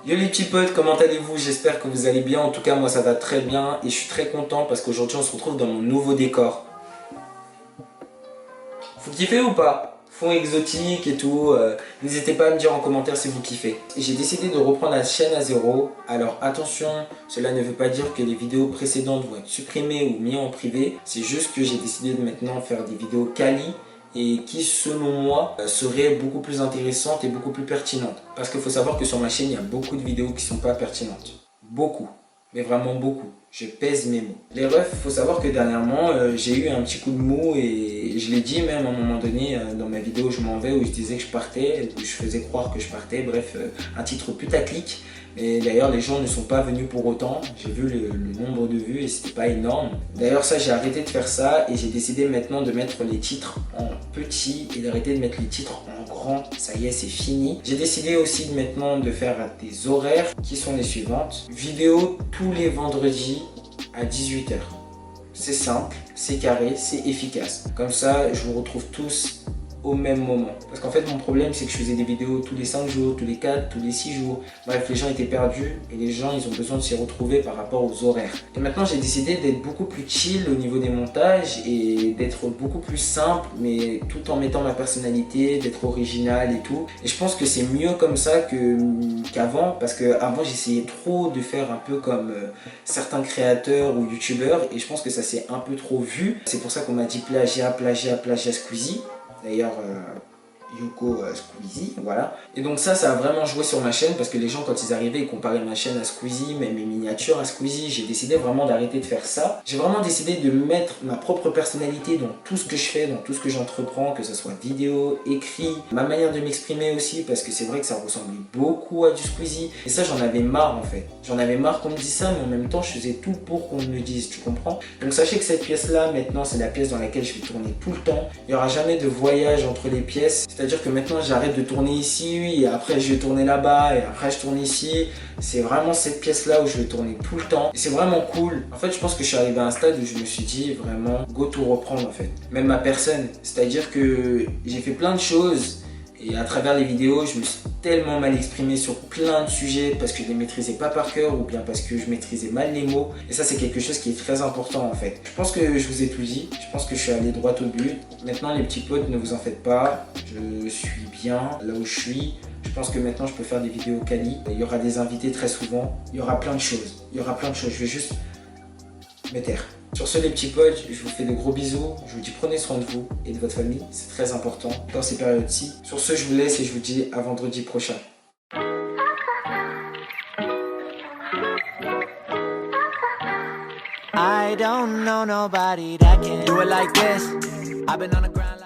Yo les petits potes, comment allez-vous? J'espère que vous allez bien. En tout cas, moi ça va très bien et je suis très content parce qu'aujourd'hui on se retrouve dans mon nouveau décor. Vous kiffez ou pas? Fond exotique et tout. N'hésitez pas à me dire en commentaire si vous kiffez. J'ai décidé de reprendre la chaîne à zéro. Alors attention, cela ne veut pas dire que les vidéos précédentes vont être supprimées ou mises en privé. C'est juste que j'ai décidé de maintenant faire des vidéos quali et qui selon moi seraient beaucoup plus intéressantes et beaucoup plus pertinentes. Parce qu'il faut savoir que sur ma chaîne, il y a beaucoup de vidéos qui ne sont pas pertinentes. Beaucoup. Mais vraiment beaucoup. Je pèse mes mots. Les refs, il faut savoir que dernièrement, j'ai eu un petit coup de mou et je l'ai dit même à un moment donné dans ma vidéo Je m'en vais où je disais que je partais, où je faisais croire que je partais, bref, un titre putaclic. Et d'ailleurs, les gens ne sont pas venus pour autant. J'ai vu le nombre de vues et c'était pas énorme. D'ailleurs, ça, j'ai arrêté de faire ça et j'ai décidé maintenant de mettre les titres en petit et d'arrêter de mettre les titres en grand. Ça y est, c'est fini. J'ai décidé aussi maintenant de faire des horaires qui sont les suivantes. Vidéo tous les vendredis à 18 h. C'est simple, c'est carré, c'est efficace. Comme ça, je vous retrouve tous au même moment. Parce qu'en fait, mon problème, c'est que je faisais des vidéos tous les 5 jours, tous les 4, tous les 6 jours. Bref, les gens étaient perdus et les gens, ils ont besoin de s'y retrouver par rapport aux horaires. Et maintenant, j'ai décidé d'être beaucoup plus chill au niveau des montages et d'être beaucoup plus simple, mais tout en mettant ma personnalité, d'être original et tout. Et je pense que c'est mieux comme ça qu'avant, parce qu'avant, j'essayais trop de faire un peu comme certains créateurs ou youtubeurs et je pense que ça s'est un peu trop vu. C'est pour ça qu'on m'a dit plagiat, plagiat, plagiat Squeezie. D'ailleurs, Yuko Squeezie, voilà. Et donc ça a vraiment joué sur ma chaîne parce que les gens, quand ils arrivaient, ils comparaient ma chaîne à Squeezie, même mes miniatures à Squeezie. J'ai décidé vraiment d'arrêter de faire ça. J'ai vraiment décidé de mettre ma propre personnalité dans tout ce que je fais, dans tout ce que j'entreprends, que ce soit vidéo, écrit, ma manière de m'exprimer aussi, parce que c'est vrai que ça ressemblait beaucoup à du Squeezie. Et ça, j'en avais marre en fait. J'en avais marre qu'on me dise ça, mais en même temps, je faisais tout pour qu'on me le dise, tu comprends? Donc sachez que cette pièce-là, maintenant, c'est la pièce dans laquelle je vais tourner tout le temps. Il n'y aura jamais de voyage entre les pièces. C'est-à-dire que maintenant j'arrête de tourner ici et après je vais tourner là-bas et après je tourne ici. C'est vraiment cette pièce-là où je vais tourner tout le temps. Et c'est vraiment cool. En fait, je pense que je suis arrivé à un stade où je me suis dit vraiment go tout reprendre en fait. Même ma personne. C'est-à-dire que j'ai fait plein de choses et à travers les vidéos, je me suis tellement mal exprimé sur plein de sujets parce que je les maîtrisais pas par cœur ou bien parce que je maîtrisais mal les mots. Et ça, c'est quelque chose qui est très important en fait. Je pense que je vous ai tout dit. Je pense que je suis allé droit au but. Maintenant, les petits potes, ne vous en faites pas. Je suis bien là où je suis. Je pense que maintenant, je peux faire des vidéos quali. Il y aura des invités très souvent. Il y aura plein de choses. Il y aura plein de choses. Je vais juste me taire. Sur ce les petits potes, je vous fais de gros bisous, je vous dis prenez soin de vous et de votre famille, c'est très important dans ces périodes-ci. Sur ce, je vous laisse et je vous dis à vendredi prochain. I don't know nobody that can do it like this. I've been on the ground.